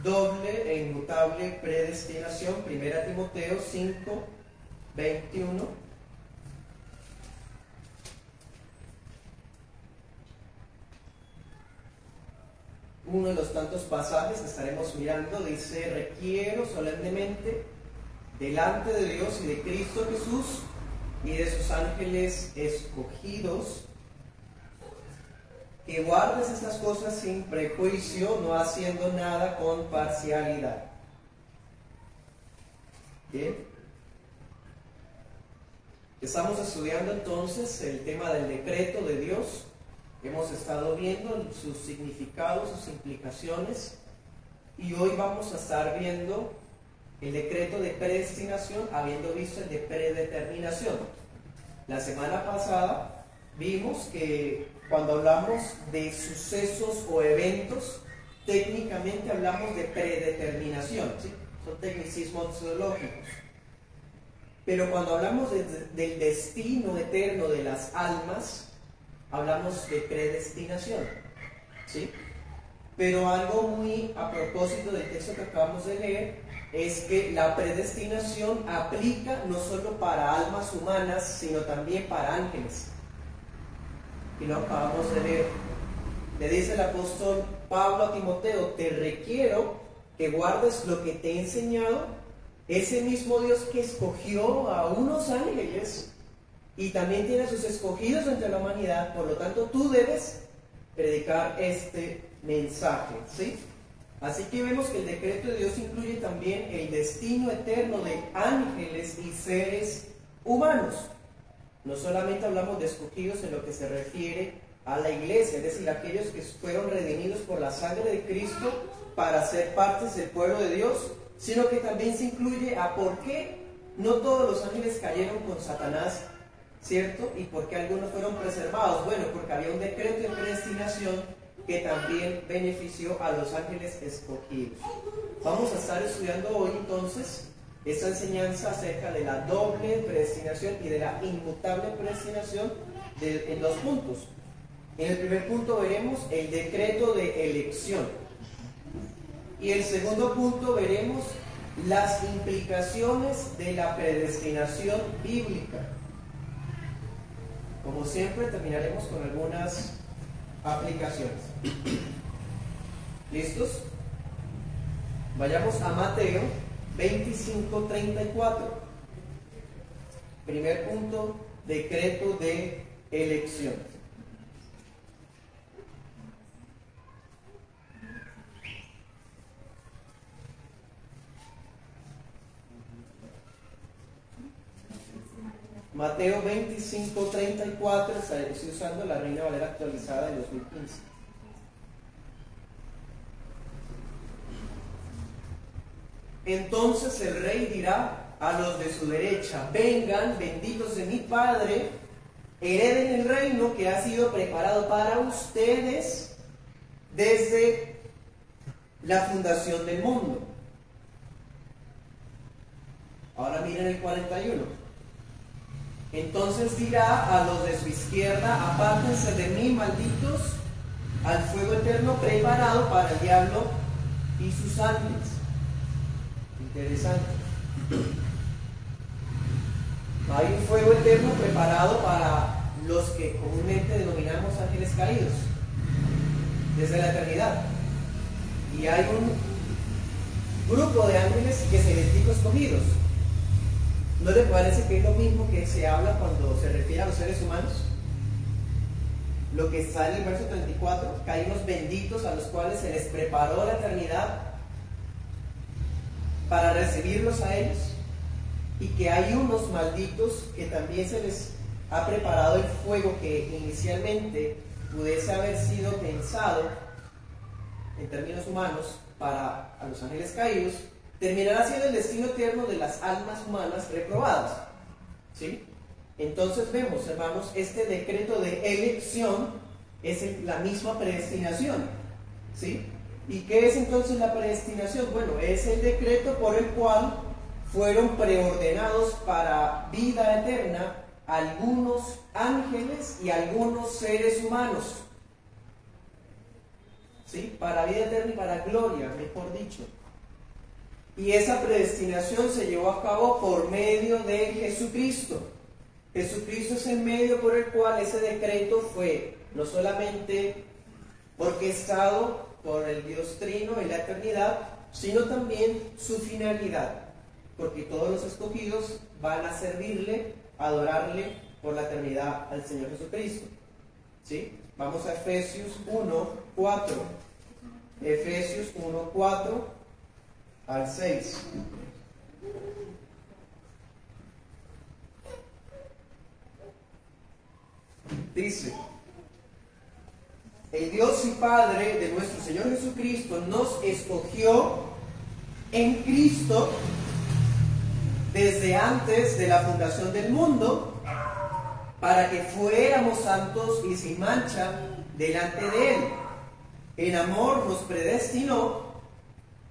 doble e inmutable predestinación, 1 Timoteo 5, 21. Uno de los tantos pasajes que estaremos mirando dice: requiero solemnemente delante de Dios y de Cristo Jesús y de sus ángeles escogidos, que guardes estas cosas sin prejuicio, no haciendo nada con parcialidad. Bien. Estamos estudiando entonces el tema del decreto de Dios. Hemos estado viendo sus significados, sus implicaciones, y hoy vamos a estar viendo el decreto de predestinación, habiendo visto el de predeterminación. La semana pasada vimos que cuando hablamos de sucesos o eventos, técnicamente hablamos de predeterminación, ¿sí? Son tecnicismos teológicos. Pero cuando hablamos del destino eterno de las almas, hablamos de predestinación, ¿sí? Pero algo muy a propósito del texto que acabamos de leer es que la predestinación aplica no solo para almas humanas, sino también para ángeles. Y lo acabamos de leer. Le dice el apóstol Pablo a Timoteo: te requiero que guardes lo que te he enseñado. Ese mismo Dios que escogió a unos ángeles y también tiene a sus escogidos entre la humanidad, por lo tanto tú debes predicar este mensaje, ¿sí? Así que vemos que el decreto de Dios incluye también el destino eterno de ángeles y seres humanos. No solamente hablamos de escogidos en lo que se refiere a la iglesia, es decir, aquellos que fueron redimidos por la sangre de Cristo para ser partes del pueblo de Dios, sino que también se incluye a por qué no todos los ángeles cayeron con Satanás, ¿cierto? Y por qué algunos fueron preservados. Bueno, porque había un decreto de predestinación que también benefició a los ángeles escogidos. Vamos a estar estudiando hoy entonces esta enseñanza acerca de la doble predestinación y de la inmutable predestinación en dos puntos. En el primer punto veremos el decreto de elección. Y el segundo punto veremos las implicaciones de la predestinación bíblica. Como siempre, terminaremos con algunas aplicaciones. ¿Listos? Vayamos a Mateo 25:34. Primer punto, decreto de elección. Mateo 25:34, estoy usando la Reina Valera actualizada del 2015. Entonces el rey dirá a los de su derecha: vengan, benditos de mi Padre, hereden el reino que ha sido preparado para ustedes desde la fundación del mundo. Ahora miren el 41. Entonces dirá a los de su izquierda: apártense de mí, malditos, al fuego eterno preparado para el diablo y sus ángeles. Interesante. Hay un fuego eterno preparado para los que comúnmente denominamos ángeles caídos, desde la eternidad. Y hay un grupo de ángeles que se les dijo escogidos. ¿No le parece que es lo mismo que se habla cuando se refiere a los seres humanos? Lo que está en el verso 34, que hay unos benditos a los cuales se les preparó la eternidad para recibirlos a ellos, y que hay unos malditos que también se les ha preparado el fuego que inicialmente pudiese haber sido pensado en términos humanos para a los ángeles caídos, terminará siendo el destino eterno de las almas humanas reprobadas, ¿sí? Entonces vemos, hermanos, este decreto de elección es la misma predestinación, ¿sí? ¿Y qué es entonces la predestinación? Bueno, es el decreto por el cual fueron preordenados para vida eterna algunos ángeles y algunos seres humanos, ¿sí? Para vida eterna y para gloria, mejor dicho. Y esa predestinación se llevó a cabo por medio de Jesucristo. Jesucristo es el medio por el cual ese decreto fue no solamente orquestado por el Dios Trino en la eternidad, sino también su finalidad, porque todos los escogidos van a servirle, a adorarle por la eternidad al Señor Jesucristo. ¿Sí? Vamos a Efesios 1:4. Efesios 1:4 al 6. Dice: el Dios y Padre de nuestro Señor Jesucristo nos escogió en Cristo desde antes de la fundación del mundo, para que fuéramos santos y sin mancha delante de Él. En amor nos predestinó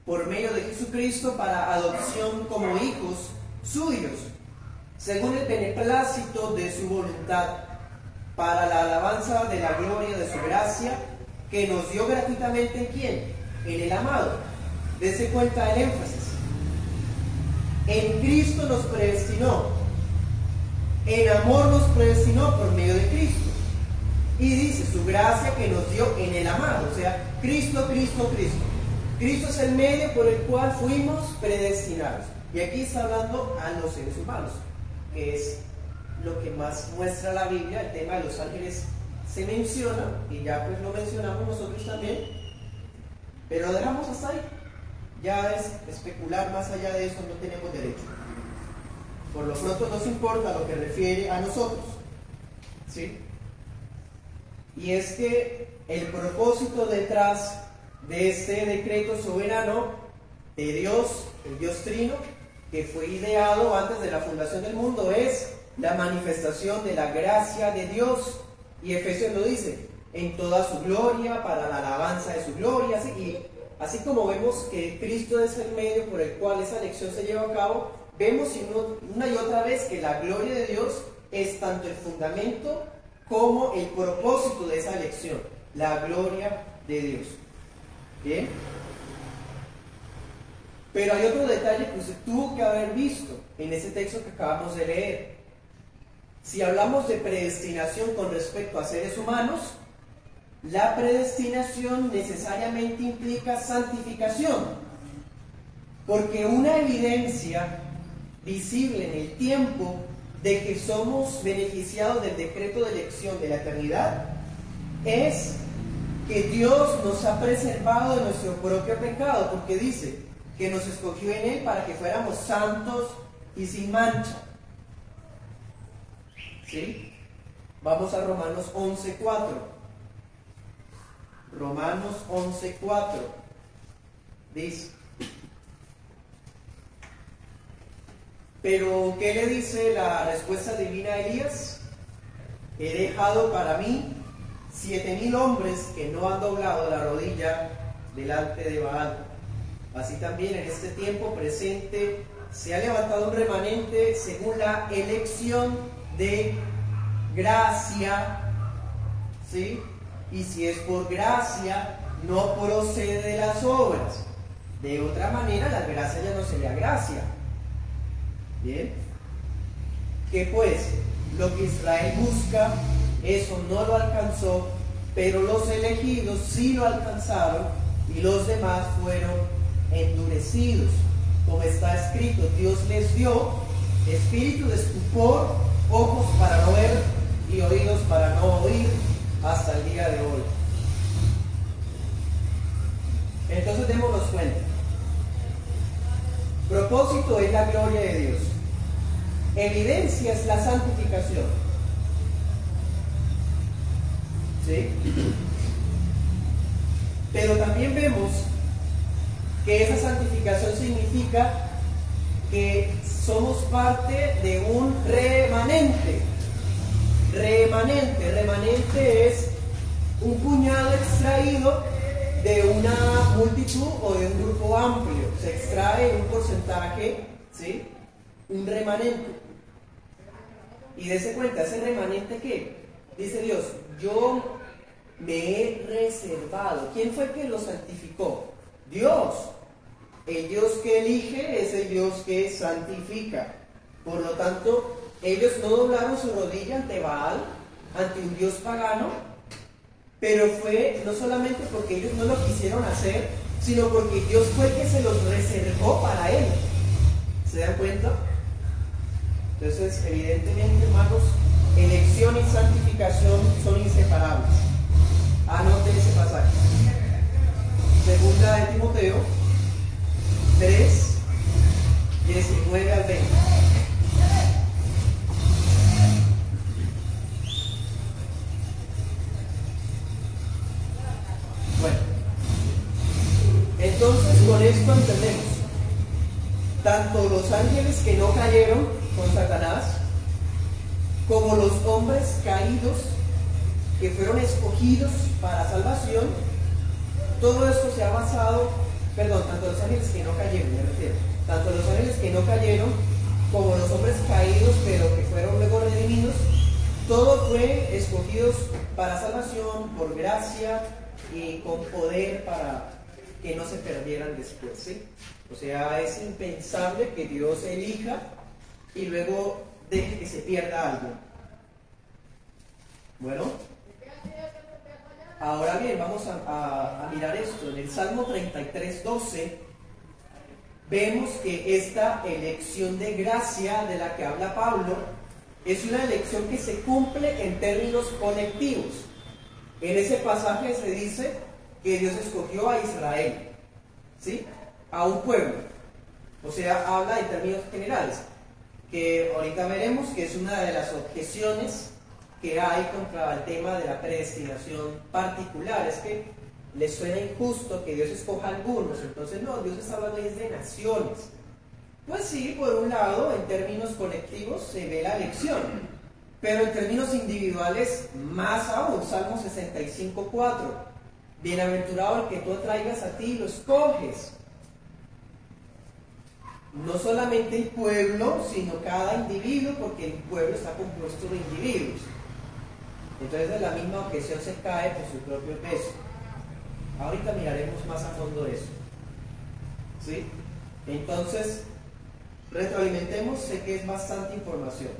por medio de Jesucristo para adopción como hijos suyos, según el beneplácito de su voluntad, para la alabanza de la gloria de su gracia, que nos dio gratuitamente. ¿En quién? En el amado. Dese cuenta el énfasis. En Cristo nos predestinó. En amor nos predestinó por medio de Cristo. Y dice, su gracia que nos dio en el amado. O sea, Cristo, Cristo, Cristo. Cristo es el medio por el cual fuimos predestinados. Y aquí está hablando a los seres humanos, que es lo que más muestra la Biblia. El tema de los ángeles se menciona, y ya pues lo mencionamos nosotros también, pero lo dejamos hasta ahí. Ya es especular más allá de eso, no tenemos derecho. Por lo pronto nos importa lo que refiere a nosotros, ¿sí? Y es que el propósito detrás de este decreto soberano de Dios, el Dios Trino, que fue ideado antes de la fundación del mundo, es la manifestación de la gracia de Dios. Y Efesios lo dice, en toda su gloria, para la alabanza de su gloria. Y así como vemos que Cristo es el medio por el cual esa elección se lleva a cabo, vemos una y otra vez que la gloria de Dios es tanto el fundamento como el propósito de esa elección, la gloria de Dios. ¿Bien? Pero hay otro detalle que usted tuvo que haber visto en ese texto que acabamos de leer. Si hablamos de predestinación con respecto a seres humanos, la predestinación necesariamente implica santificación, porque una evidencia visible en el tiempo de que somos beneficiados del decreto de elección de la eternidad es que Dios nos ha preservado de nuestro propio pecado, porque dice que nos escogió en Él para que fuéramos santos y sin mancha. ¿Sí? Vamos a Romanos 11:4. Romanos 11:4 dice: pero ¿qué le dice la respuesta divina a Elías? He dejado para mí 7,000 hombres que no han doblado la rodilla delante de Baal. Así también en este tiempo presente se ha levantado un remanente según la elección de gracia, ¿sí? Y si es por gracia, no procede de las obras. De otra manera, la gracia ya no sería gracia. ¿Bien? Que pues, lo que Israel busca, eso no lo alcanzó, pero los elegidos sí lo alcanzaron, y los demás fueron endurecidos. Como está escrito, Dios les dio espíritu de estupor, ojos para no ver y oídos para no oír, hasta el día de hoy. Entonces démonos cuenta. Propósito es la gloria de Dios. Evidencia es la santificación. ¿Sí? Pero también vemos que esa santificación significa que somos parte de un remanente. Remanente es un puñado extraído de una multitud o de un grupo amplio. Se extrae un porcentaje, ¿sí? Un remanente. Y dése cuenta, ¿ese remanente qué? Dice Dios, yo me he reservado. ¿Quién fue que los santificó? Dios. El Dios que elige es el Dios que santifica. Por lo tanto, ellos no doblaron su rodilla ante Baal, ante un Dios pagano, pero fue no solamente porque ellos no lo quisieron hacer, sino porque Dios fue el que se los reservó para él. ¿Se dan cuenta? Entonces, evidentemente, hermanos, elección y santificación son inseparables. Anote ese pasaje. Segunda de Timoteo 3, 19 al 20. Bueno, entonces con esto entendemos tanto los ángeles que no cayeron con Satanás, como los hombres caídos que fueron escogidos para salvación. Todo esto se ha basado, tanto los ángeles que no cayeron, me refiero, tanto los ángeles que no cayeron como los hombres caídos pero que fueron luego redimidos, todo fue escogidos para salvación, por gracia y con poder para que no se perdieran después, ¿sí? O sea, es impensable que Dios elija y luego deje que se pierda algo. Bueno, ahora bien, vamos a mirar esto. En el Salmo 33, 12, vemos que esta elección de gracia de la que habla Pablo es una elección que se cumple en términos colectivos. En ese pasaje se dice que Dios escogió a Israel, ¿sí? A un pueblo. O sea, habla en términos generales, que ahorita veremos que es una de las objeciones que hay contra el tema de la predestinación particular. Es que les suena injusto que Dios escoja a algunos. Entonces, no, Dios está hablando de naciones. Pues sí, por un lado, en términos colectivos se ve la elección, pero en términos individuales, más aún. Salmo 65, 4. Bienaventurado el que tú atraigas a ti y lo escoges. No solamente el pueblo, sino cada individuo, porque el pueblo está compuesto de individuos. Entonces, de la misma objeción se cae por su propio peso. Ahorita miraremos más a fondo eso, ¿sí? Entonces, retroalimentemos, sé que es bastante información.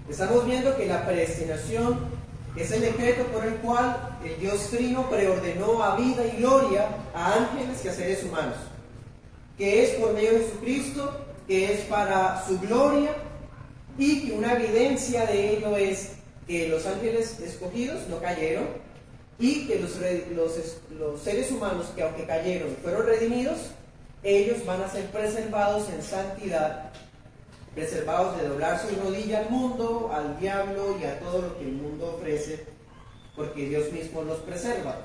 Estamos viendo que la predestinación es el decreto por el cual el Dios Trino preordenó a vida y gloria a ángeles y a seres humanos, que es por medio de Jesucristo, que es para su gloria, y que una evidencia de ello es que los ángeles escogidos no cayeron, y que los seres humanos que aunque cayeron fueron redimidos, ellos van a ser preservados en santidad, preservados de doblar su rodilla al mundo, al diablo y a todo lo que el mundo ofrece, porque Dios mismo los preserva.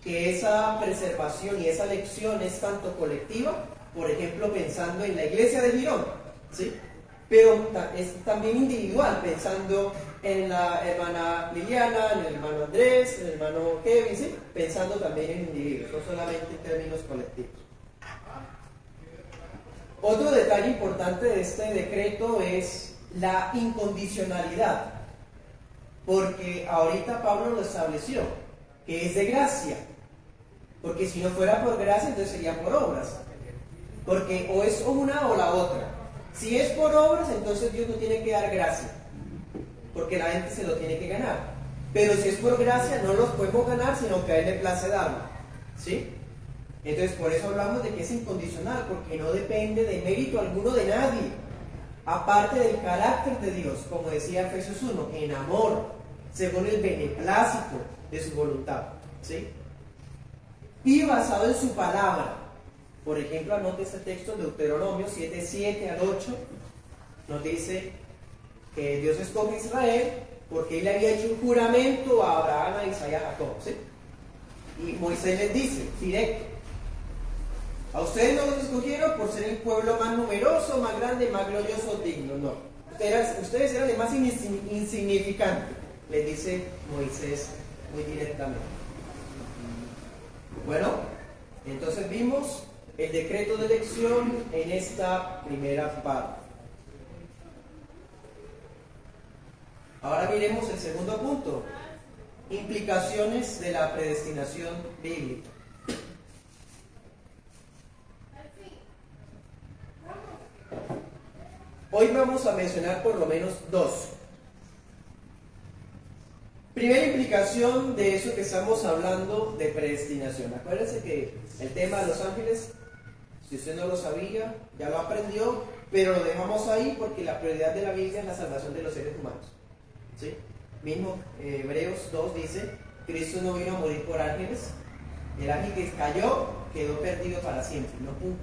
Que esa preservación y esa elección es tanto colectiva, por ejemplo, pensando en la iglesia de Girón, ¿sí? Pero es también individual, pensando en la hermana Liliana, en el hermano Andrés, en el hermano Kevin, ¿sí? Pensando también en individuos, no solamente en términos colectivos. Otro detalle importante de este decreto es la incondicionalidad, porque ahorita Pablo lo estableció, que es de gracia, porque si no fuera por gracia, entonces sería por obras, porque o es una o la otra. Si es por obras, entonces Dios no tiene que dar gracia, porque la gente se lo tiene que ganar. Pero si es por gracia, no los podemos ganar, sino que a Él le place darlo, ¿sí? Entonces, por eso hablamos de que es incondicional, porque no depende de mérito alguno de nadie, aparte del carácter de Dios, como decía Efesios 1, en amor, según el beneplácito de su voluntad, ¿sí? Y basado en su palabra. Por ejemplo, anote este texto, Deuteronomio 7, 7 al 8, nos dice que Dios escoge a Israel porque Él le había hecho un juramento a Abraham, a Isaac y a Jacob, ¿sí? Y Moisés les dice, directo, a ustedes no los escogieron por ser el pueblo más numeroso, más grande, más glorioso, digno, no. Ustedes eran el más insignificante, les dice Moisés muy directamente. Bueno, entonces vimos el decreto de elección en esta primera parte. Ahora miremos el segundo punto. Implicaciones de la predestinación bíblica. Hoy vamos a mencionar por lo menos dos. Primera implicación de eso que estamos hablando de predestinación. Acuérdense que el tema de los ángeles, si usted no lo sabía, ya lo aprendió, pero lo dejamos ahí porque la prioridad de la Biblia es la salvación de los seres humanos. ¿Sí? Mismo Hebreos 2 dice, Cristo no vino a morir por ángeles, el ángel que cayó quedó perdido para siempre,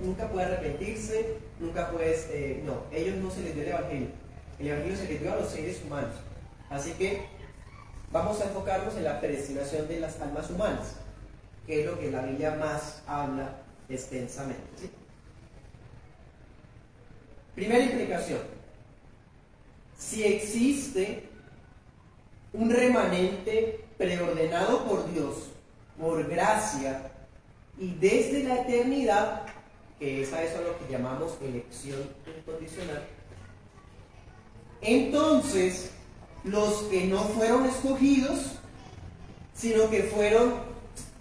nunca puede arrepentirse, nunca puede, no, ellos no se les dio el evangelio se les dio a los seres humanos. Así que vamos a enfocarnos en la predestinación de las almas humanas, que es lo que la Biblia más habla extensamente. ¿Sí? Primera implicación, si existe un remanente preordenado por Dios, por gracia, y desde la eternidad, que es a eso lo que llamamos elección incondicional, entonces los que no fueron escogidos, sino que fueron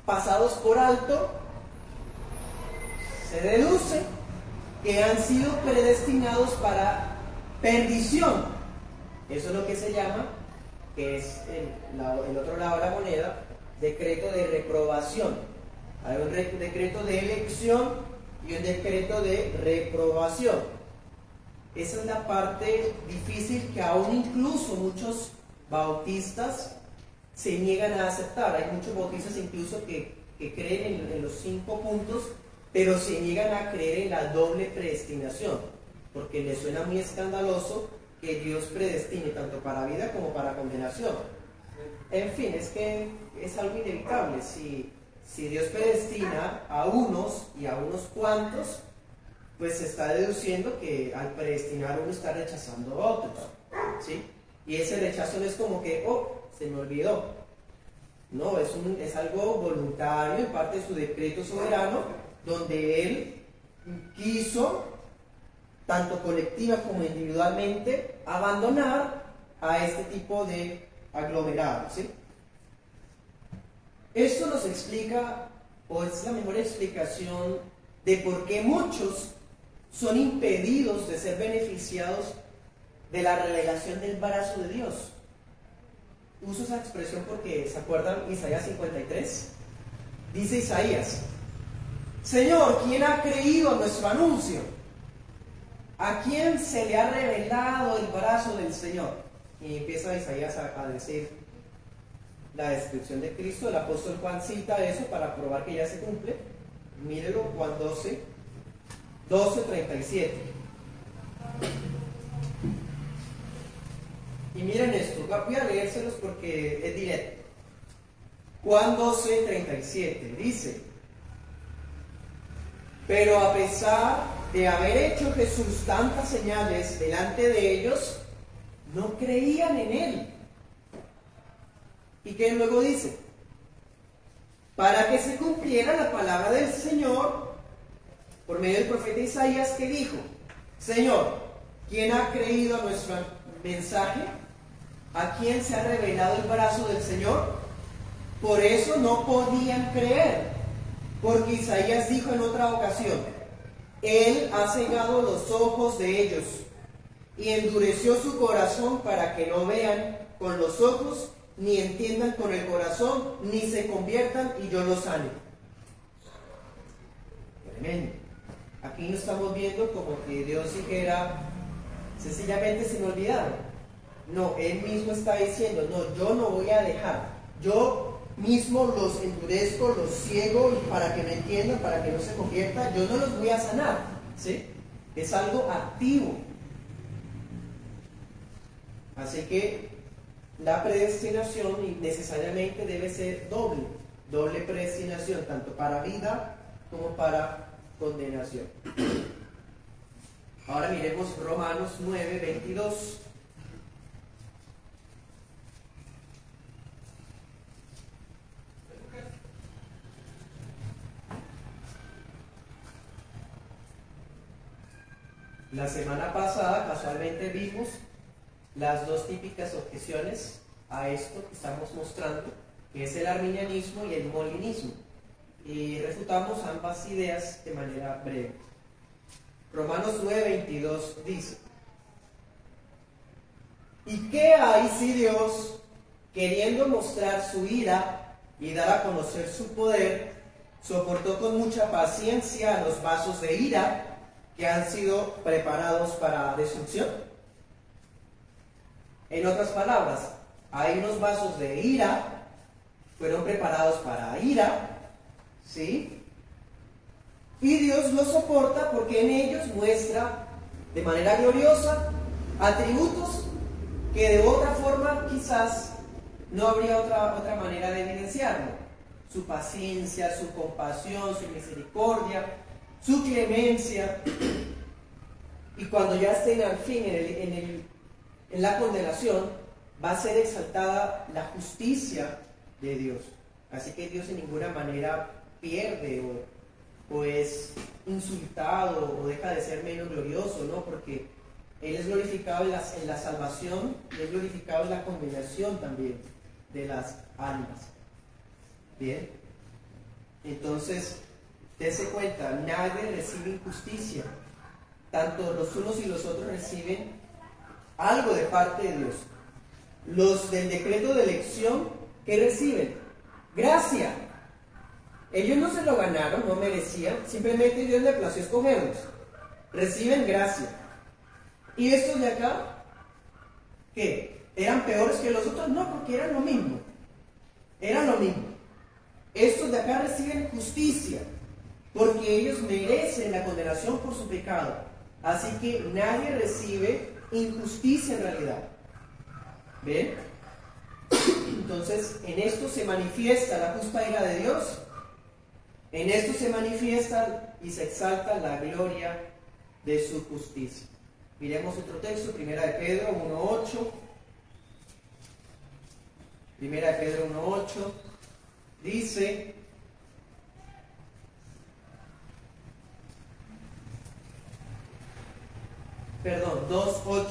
pasados por alto, se deduce que han sido predestinados para perdición. Eso es lo que se llama, que es el otro lado de la moneda, decreto de reprobación. Hay un decreto de elección y un decreto de reprobación. Esa es la parte difícil que aún incluso muchos bautistas se niegan a aceptar. Hay muchos bautistas incluso que creen en los 5 puntos, pero se niegan a creer en la doble predestinación, porque les suena muy escandaloso que Dios predestine tanto para vida como para condenación. En fin, es que es algo inevitable. Si Dios predestina a unos y a unos cuantos, pues se está deduciendo que al predestinar uno está rechazando a otros, ¿sí? Y ese rechazo no es como que, se me olvidó. No, es algo voluntario, en parte de su decreto soberano, donde Él quiso, tanto colectiva como individualmente, abandonar a este tipo de aglomerados, ¿sí? Esto nos explica, o es la mejor explicación de por qué muchos son impedidos de ser beneficiados de la revelación del brazo de Dios. Uso esa expresión porque, ¿se acuerdan Isaías 53? Dice Isaías, Señor, ¿quién ha creído a nuestro anuncio? ¿A quién se le ha revelado el brazo del Señor? Y empieza Isaías a decir la descripción de Cristo. El apóstol Juan cita eso para probar que ya se cumple. Mírenlo, Juan 12:37. Y miren esto, voy a leérselos porque es directo. Juan 12:37 dice, pero a pesar de haber hecho Jesús tantas señales delante de ellos, no creían en Él. ¿Y qué luego dice? Para que se cumpliera la palabra del Señor, por medio del profeta Isaías, que dijo, Señor, ¿quién ha creído a nuestro mensaje? ¿A quién se ha revelado el brazo del Señor? Por eso no podían creer, porque Isaías dijo en otra ocasión, Él ha cegado los ojos de ellos y endureció su corazón para que no vean con los ojos, ni entiendan con el corazón, ni se conviertan y yo los sane. Tremendo. Aquí no estamos viendo como que Dios dijera, sencillamente se me olvidaron. No, Él mismo está diciendo, no, yo no voy a dejar. Yo mismo los endurezco, los ciego para que me entiendan, para que no se conviertan. Yo no los voy a sanar. ¿Sí? Es algo activo. Así que la predestinación necesariamente debe ser doble predestinación, tanto para vida como para condenación. Ahora miremos Romanos 9:22. La semana pasada casualmente vimos las dos típicas objeciones a esto que estamos mostrando, que es el arminianismo y el molinismo. Y refutamos ambas ideas de manera breve. Romanos 9:22 dice: ¿y qué hay si Dios, queriendo mostrar su ira y dar a conocer su poder, soportó con mucha paciencia los vasos de ira que han sido preparados para destrucción? En otras palabras, hay unos vasos de ira, fueron preparados para ira, ¿sí? Y Dios los soporta porque en ellos muestra de manera gloriosa atributos que de otra forma quizás no habría otra manera de evidenciarlo. Su paciencia, su compasión, su misericordia, su clemencia. Y cuando ya estén al fin en la condenación, va a ser exaltada la justicia de Dios. Así que Dios en ninguna manera pierde o es insultado o deja de ser menos glorioso, ¿no? Porque Él es glorificado en la salvación y es glorificado en la condenación también de las almas. Bien, entonces, dése cuenta, nadie recibe injusticia. Tanto los unos y los otros reciben algo de parte de Dios. Los del decreto de elección, ¿qué reciben? Gracia. Ellos no se lo ganaron, no merecían, simplemente Dios le plació escogerlos. Reciben gracia. ¿Y estos de acá? ¿Qué? ¿Eran peores que los otros? No, porque eran lo mismo. Eran lo mismo. Estos de acá reciben justicia, porque ellos merecen la condenación por su pecado. Así que nadie recibe injusticia en realidad. ¿Ven? Entonces, en esto se manifiesta la justa ira de Dios. En esto se manifiesta y se exalta la gloria de su justicia. Miremos otro texto, 1 de Pedro 1:8. 1 de Pedro 1:8 dice: perdón, 2:8.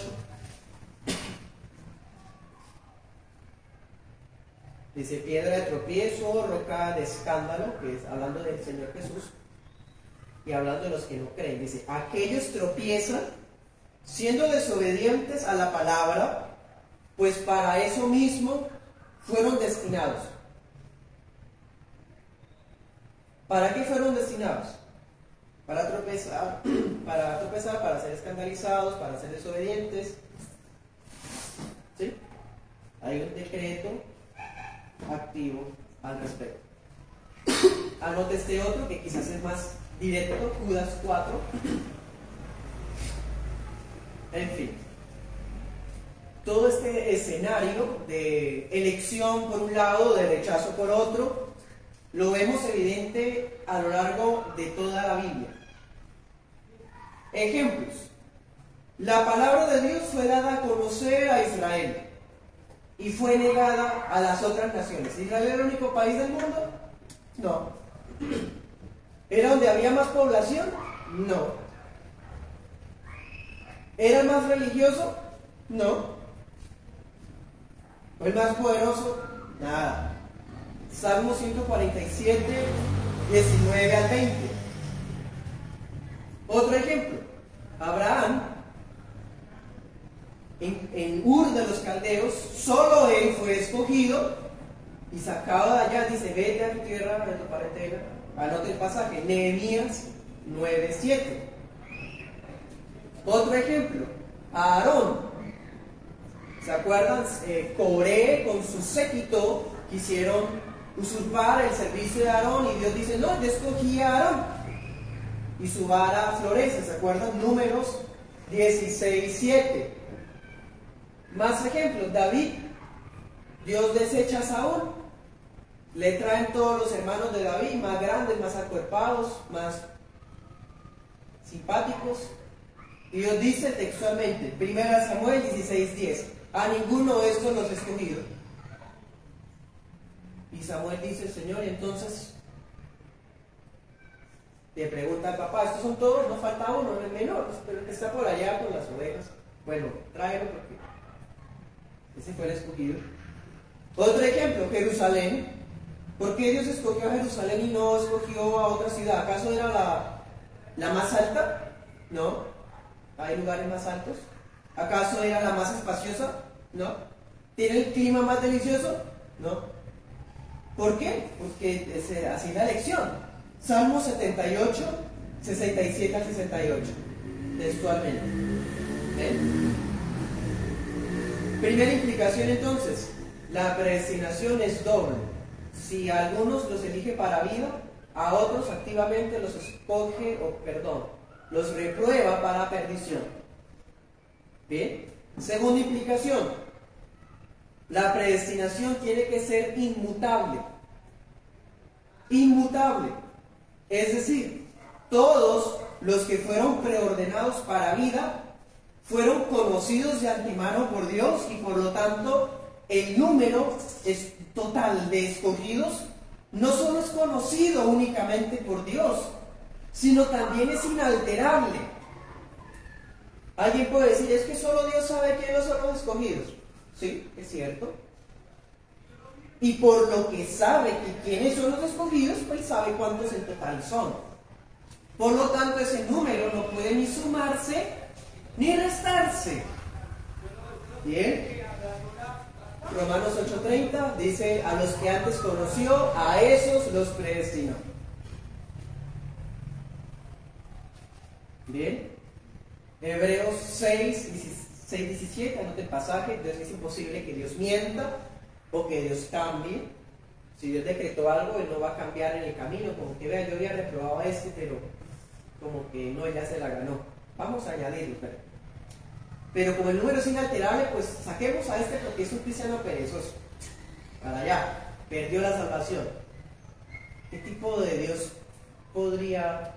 Dice: piedra de tropiezo, roca de escándalo, que es hablando del Señor Jesús y hablando de los que no creen. Dice: aquellos tropiezan siendo desobedientes a la palabra, pues para eso mismo fueron destinados. ¿Para qué fueron destinados? Para tropezar, para ser escandalizados, para ser desobedientes. ¿Sí? Hay un decreto activo al respecto. Anote este otro que quizás es más directo, Judas 4. En fin, todo este escenario de elección por un lado, de rechazo por otro, lo vemos evidente a lo largo de toda la Biblia. Ejemplos: la palabra de Dios fue dada a conocer a Israel y fue negada a las otras naciones. ¿Israel era el único país del mundo? No. ¿Era donde había más población? No. ¿Era el más religioso? No. ¿O el más poderoso? Nada. Salmo 147, 19 al 20. Otro ejemplo: Abraham, en Ur de los Caldeos, solo él fue escogido y sacado de allá. Dice: vete a tu tierra, de tu parentela. Anote el pasaje, Nehemías 9:7. Otro ejemplo: Aarón. ¿Se acuerdan? Coré con su séquito quisieron usurpar el servicio de Aarón y Dios dice: no, yo escogí a Aarón y su vara florece. ¿Se acuerdan? Números 16:7. Más ejemplos: David. Dios desecha a Saúl, le traen todos los hermanos de David, más grandes, más acuerpados, más simpáticos. Y Dios dice textualmente, 1 Samuel 16:10, a ninguno de estos los he escogido. Y Samuel dice: Señor, y entonces le pregunta al papá: ¿estos son todos? No falta uno, el menor, pero el que está por allá con las ovejas. Bueno, tráelo porque ese fue el escogido. Otro ejemplo, Jerusalén. ¿Por qué Dios escogió a Jerusalén y no escogió a otra ciudad? ¿Acaso era la más alta? No. ¿Hay lugares más altos? ¿Acaso era la más espaciosa? No. ¿Tiene el clima más delicioso? No. ¿Por qué? Porque así es la elección. Salmo 78, 67 al 68, textualmente. ¿Ven? Primera implicación entonces, la predestinación es doble. Si a algunos los elige para vida, a otros activamente los escoge, los reprueba para perdición. Bien. Segunda implicación, la predestinación tiene que ser inmutable. Inmutable. Es decir, todos los que fueron preordenados para vida fueron conocidos de antemano por Dios y por lo tanto el número es total de escogidos no solo es conocido únicamente por Dios, sino también es inalterable. Alguien puede decir, es que solo Dios sabe quiénes son los escogidos. Sí, es cierto. Y por lo que sabe que quiénes son los escogidos, pues sabe cuántos en total son. Por lo tanto, ese número no puede ni sumarse ni restarse. Bien. Romanos 8:30 dice, a los que antes conoció, a esos los predestinó. Bien. Hebreos 6:17, anote el pasaje. Entonces es imposible que Dios mienta o que Dios cambie. Si Dios decretó algo, Él no va a cambiar en el camino. Como que vea, yo había reprobado a pero como que no, ya se la ganó. Vamos a añadirlo, pero como el número es inalterable, pues saquemos a porque es un cristiano perezoso. Para allá, perdió la salvación. ¿Qué tipo de Dios podría,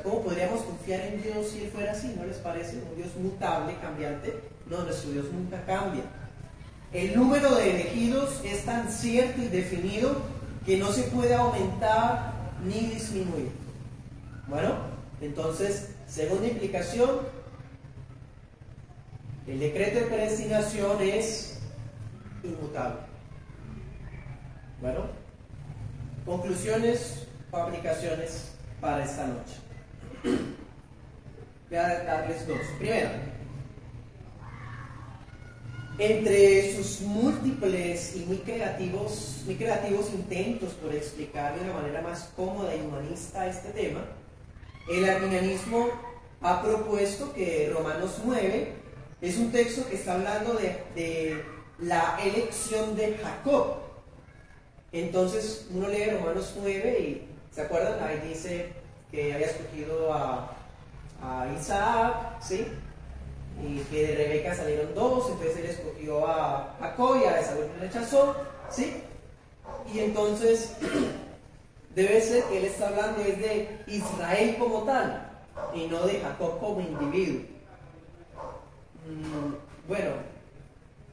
cómo podríamos confiar en Dios si Él fuera así? ¿No les parece? Un Dios mutable, cambiante. No, nuestro Dios nunca cambia. El número de elegidos es tan cierto y definido que no se puede aumentar ni disminuir. Bueno, entonces, segunda implicación, el decreto de predestinación es inmutable. Bueno, conclusiones o aplicaciones para esta noche. Voy a darles dos. Primero, entre sus múltiples y muy creativos intentos por explicar de una manera más cómoda y humanista este tema, el arminianismo ha propuesto que Romanos 9 es un texto que está hablando de la elección de Jacob. Entonces uno lee Romanos 9 y ¿se acuerdan? Ahí dice que había escogido a Isaac, ¿sí? Y que de Rebeca salieron dos, entonces él escogió a Jacob y a Esaú le rechazó, ¿sí? Y entonces debe ser que él está hablando es de Israel como tal y no de Jacob como individuo. Bueno,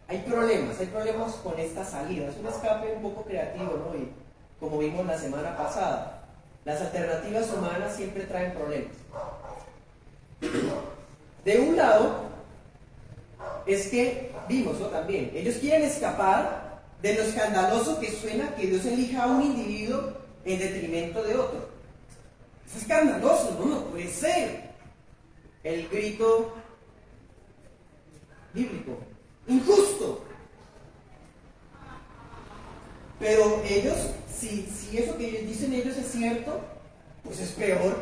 hay problemas con esta salida. Es un escape un poco creativo, ¿no? Y como vimos la semana pasada, las alternativas humanas siempre traen problemas. De un lado, es que vimos, ¿no? También, ellos quieren escapar de lo escandaloso que suena que Dios elija a un individuo en detrimento de otro. Es escandaloso, no puede ser. El grito bíblico, injusto. Pero ellos, si eso que dicen ellos es cierto, pues es peor.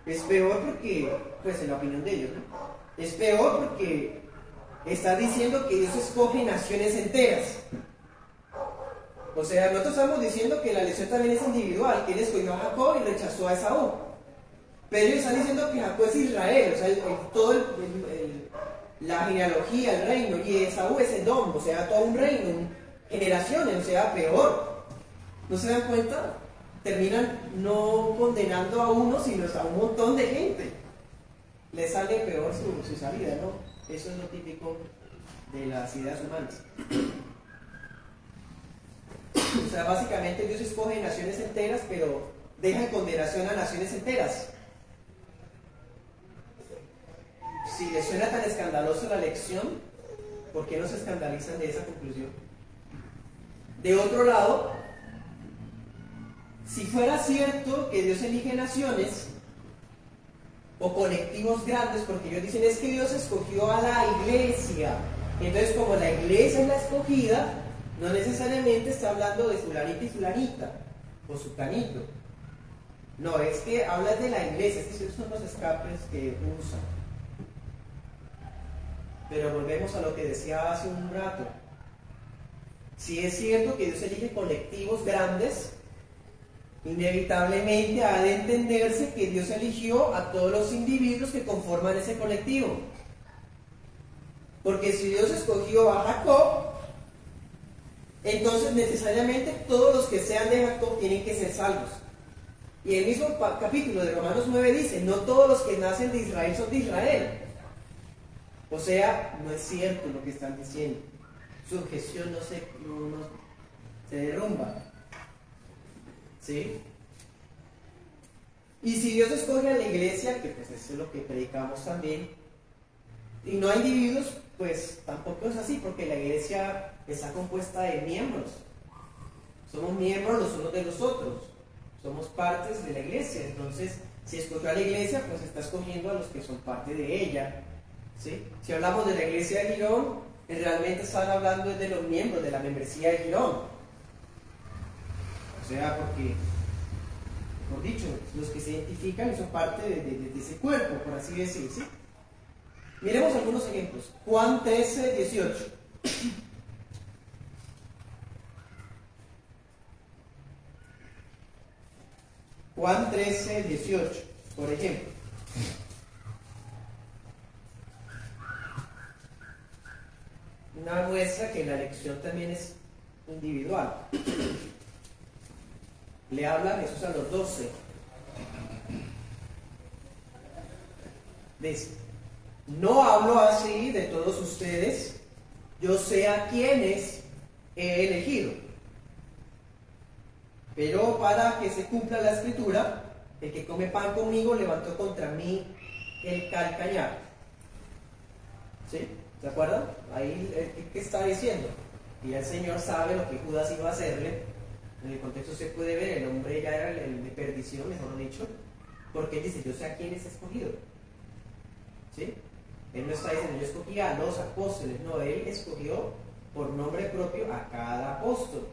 Es peor porque, pues en la opinión de ellos, ¿no? Es peor porque está diciendo que Dios escoge naciones enteras. O sea, nosotros estamos diciendo que la elección también es individual, que él escogió a Jacob y rechazó a Esaú. Pero ellos están diciendo que Jacob es Israel, o sea, la genealogía, el reino, y Esaú es Edom, o sea, todo un reino, generaciones, o sea, peor. ¿No se dan cuenta? Terminan no condenando a uno, sino a un montón de gente. Les sale peor su salida, ¿no? Eso es lo típico de las ideas humanas. O sea, básicamente Dios escoge naciones enteras, pero deja en condenación a naciones enteras. Si les suena tan escandalosa la elección, ¿por qué no se escandalizan de esa conclusión? De otro lado, si fuera cierto que Dios elige naciones o colectivos grandes, porque ellos dicen es que Dios escogió a la iglesia, entonces como la iglesia es la escogida, no necesariamente está hablando de fulanita y fulanita, o sutanito. No, es que habla de la iglesia, esos son los escapes que usan. Pero volvemos a lo que decía hace un rato. Si es cierto que Dios elige colectivos grandes, inevitablemente ha de entenderse que Dios eligió a todos los individuos que conforman ese colectivo. Porque si Dios escogió a Jacob, entonces necesariamente todos los que sean de Jacob tienen que ser salvos. Y el mismo capítulo de Romanos 9 dice, no todos los que nacen de Israel son de Israel. O sea, no es cierto lo que están diciendo. Su objeción no se derrumba. ¿Sí? Y si Dios escoge a la iglesia, que pues eso es lo que predicamos también, y no hay individuos, pues tampoco es así, porque la iglesia está compuesta de miembros. Somos miembros los unos de los otros. Somos partes de la iglesia. Entonces, si escogió a la iglesia, pues está escogiendo a los que son parte de ella. ¿Sí? Si hablamos de la iglesia de Girón, realmente están hablando de los miembros de la membresía de Girón. O sea, porque, por dicho, los que se identifican son parte de ese cuerpo, por así decir. ¿Sí? Miremos algunos ejemplos. Juan 13, 18. Juan 13, 18, por ejemplo. Una muestra que la elección también es individual. Le habla Jesús a los 12. Dice, no hablo así de todos ustedes, yo sé a quienes he elegido. Pero para que se cumpla la escritura, el que come pan conmigo levantó contra mí el calcañar. ¿Sí? ¿Se acuerdan? Ahí, ¿qué está diciendo? Y el Señor sabe lo que Judas iba a hacerle. En el contexto se puede ver, el hombre ya era el de perdición, mejor dicho, porque él dice, yo sé a quién es escogido. ¿Sí? Él no está diciendo, yo escogí a los apóstoles, no, él escogió por nombre propio a cada apóstol.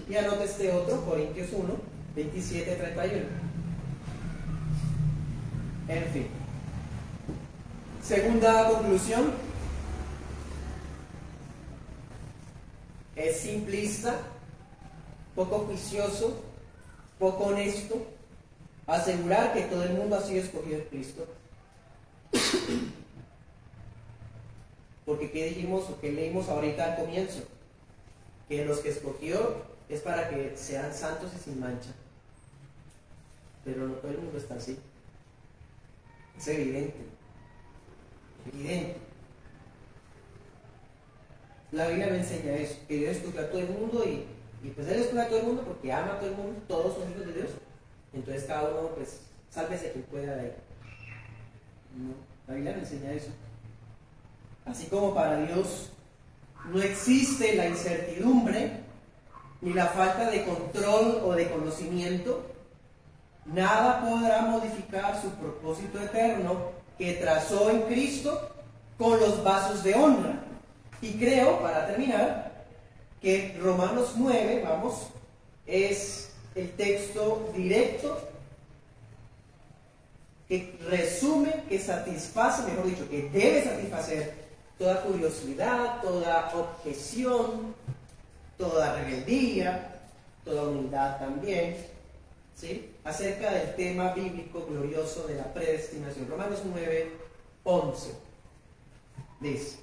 Y anota este otro, Corintios 1, 27, 31. En fin. Segunda conclusión. Es simplista, poco juicioso, poco honesto asegurar que todo el mundo ha sido escogido en Cristo. Porque ¿qué dijimos o qué leímos ahorita al comienzo? Que los que escogió es para que sean santos y sin mancha. Pero no todo el mundo está así. Es evidente. Evidente. La Biblia me enseña eso, que Dios escogió a todo el mundo y pues Él escogió a todo el mundo porque ama a todo el mundo, todos son hijos de Dios. Entonces cada uno, pues, sálvese quien pueda de Él. No, la Biblia me enseña eso. Así como para Dios no existe la incertidumbre ni la falta de control o de conocimiento, nada podrá modificar su propósito eterno que trazó en Cristo con los vasos de honra. Y creo, para terminar, que Romanos 9, es el texto directo que resume, que satisface, mejor dicho, que debe satisfacer toda curiosidad, toda objeción, toda rebeldía, toda humildad también, ¿sí? Acerca del tema bíblico glorioso de la predestinación. Romanos 9, 11 dice,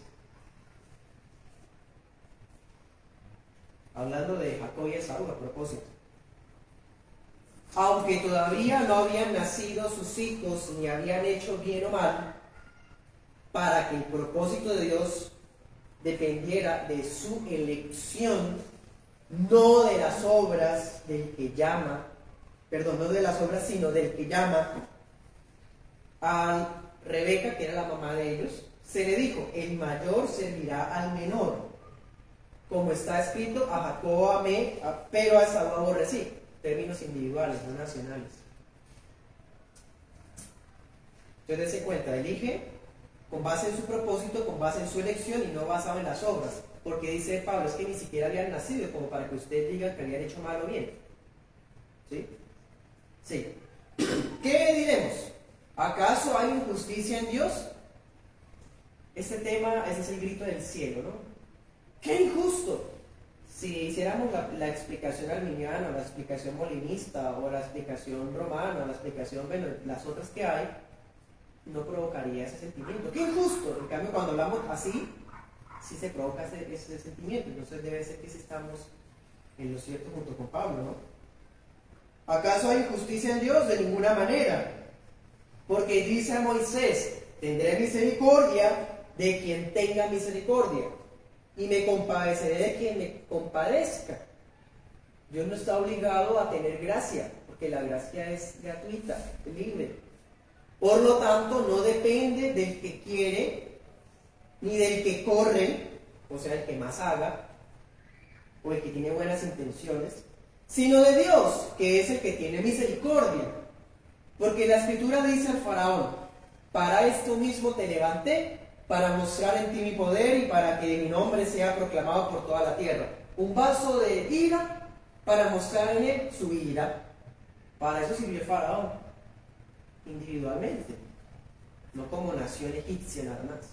hablando de Jacob y Esaú a propósito, aunque todavía no habían nacido sus hijos ni habían hecho bien o mal, para que el propósito de Dios dependiera de su elección, no de las obras del que llama, no de las obras, sino del que llama, a Rebeca, que era la mamá de ellos, se le dijo, el mayor servirá al menor. como está escrito, a Jacob amé, pero a Esaú aborrecí. Términos individuales, no nacionales. Entonces, dense cuenta, elige con base en su propósito, con base en su elección y no basado en las obras. Porque dice Pablo, es que ni siquiera habían nacido como para que usted diga que habían hecho mal o bien. ¿Sí? Sí. ¿Qué diremos? ¿Acaso hay injusticia en Dios? Este tema, ese es el grito del cielo, ¿no? ¡Qué injusto! Si hiciéramos la explicación arminiana, la explicación molinista, o la explicación romana, la explicación, bueno, las otras que hay, no provocaría ese sentimiento. ¡Qué injusto! En cambio, cuando hablamos así, sí se provoca ese sentimiento. Entonces debe ser que sí estamos en lo cierto junto con Pablo, ¿no? ¿Acaso hay injusticia en Dios? De ninguna manera. Porque dice a Moisés, tendré misericordia de quien tenga misericordia, y me compadeceré de quien me compadezca. Dios no está obligado a tener gracia, porque la gracia es gratuita, es libre. Por lo tanto, no depende del que quiere, ni del que corre, o sea, el que más haga, o el que tiene buenas intenciones, sino de Dios, que es el que tiene misericordia. Porque la Escritura dice al faraón, para esto mismo te levanté, para mostrar en ti mi poder y para que mi nombre sea proclamado por toda la tierra. Un vaso de ira para mostrar en él su ira. Para eso sirvió el faraón, individualmente, no como nación egipcia nada más.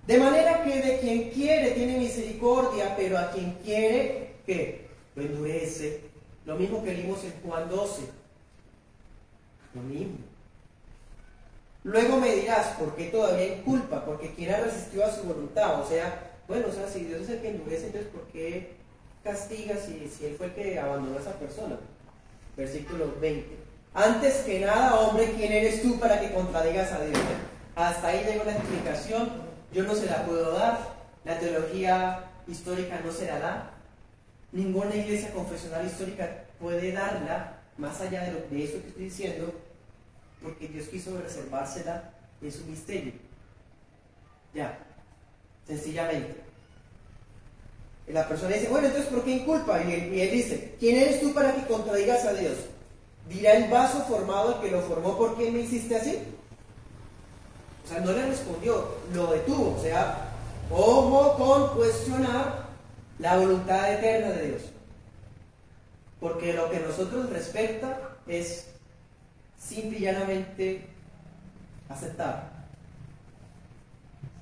De manera que de quien quiere tiene misericordia, pero a quien quiere, ¿qué? Lo endurece. Lo mismo que leímos en Juan 12. Lo mismo. Luego me dirás, ¿por qué todavía inculpa? Porque quien ha resistido a su voluntad. O sea, bueno, o sea, si Dios es el que endurece, entonces ¿por qué castiga si Él fue el que abandonó a esa persona? Versículo 20. Antes que nada, hombre, ¿quién eres tú para que contradigas a Dios? Hasta ahí llegó la explicación. Yo no se la puedo dar. La teología histórica no se la da. Ninguna iglesia confesional histórica puede darla, más allá de eso que estoy diciendo, porque Dios quiso reservársela en su misterio. Ya, sencillamente. La persona dice, bueno, entonces ¿por qué inculpa? Y él dice, ¿quién eres tú para que contradigas a Dios? ¿Dirá el vaso formado al que lo formó, por qué me hiciste así? O sea, no le respondió, lo detuvo. O sea, ojo con cuestionar la voluntad eterna de Dios. Porque lo que a nosotros respecta es simple y llanamente aceptar.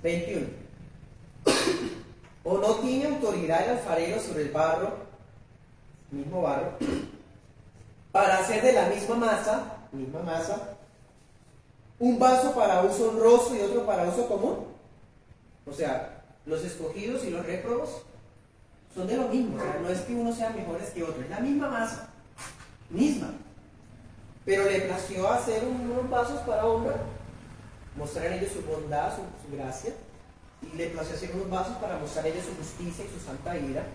21. ¿O no tiene autoridad el alfarero sobre el barro, mismo barro, para hacer de la misma masa, un vaso para uso honroso y otro para uso común? O sea, los escogidos y los réprobos son de lo mismo. O sea, no es que uno sea mejores que otro, es la misma masa, misma. Pero le plació hacer unos vasos para honra, mostrar en ellos su bondad, su gracia, y le plació hacer unos vasos para mostrar en ellos su justicia y su santa ira,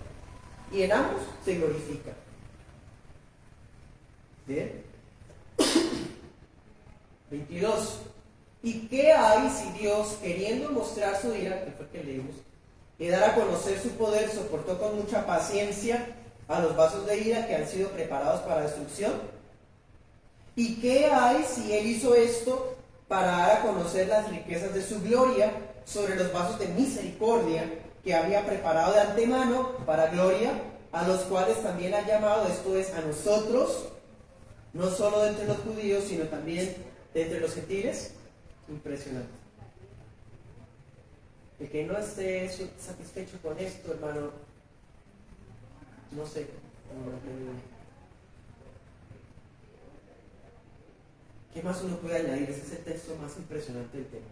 y en ambos se glorifica. ¿Bien? 22. ¿Y qué hay si Dios, queriendo mostrar su ira, que fue que leímos, y dar a conocer su poder, soportó con mucha paciencia a los vasos de ira que han sido preparados para destrucción? ¿Y qué hay si Él hizo esto para dar a conocer las riquezas de su gloria sobre los vasos de misericordia que había preparado de antemano para gloria, a los cuales también ha llamado, esto es, a nosotros, no solo de entre los judíos, sino también de entre los gentiles? Impresionante. El que no esté satisfecho con esto, hermano, no sé. ¿Qué más uno puede añadir? Ese es el texto más impresionante del tema.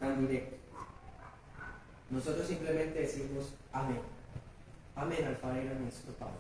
Tan directo. Nosotros simplemente decimos amén. Amén, alfarero nuestro Padre.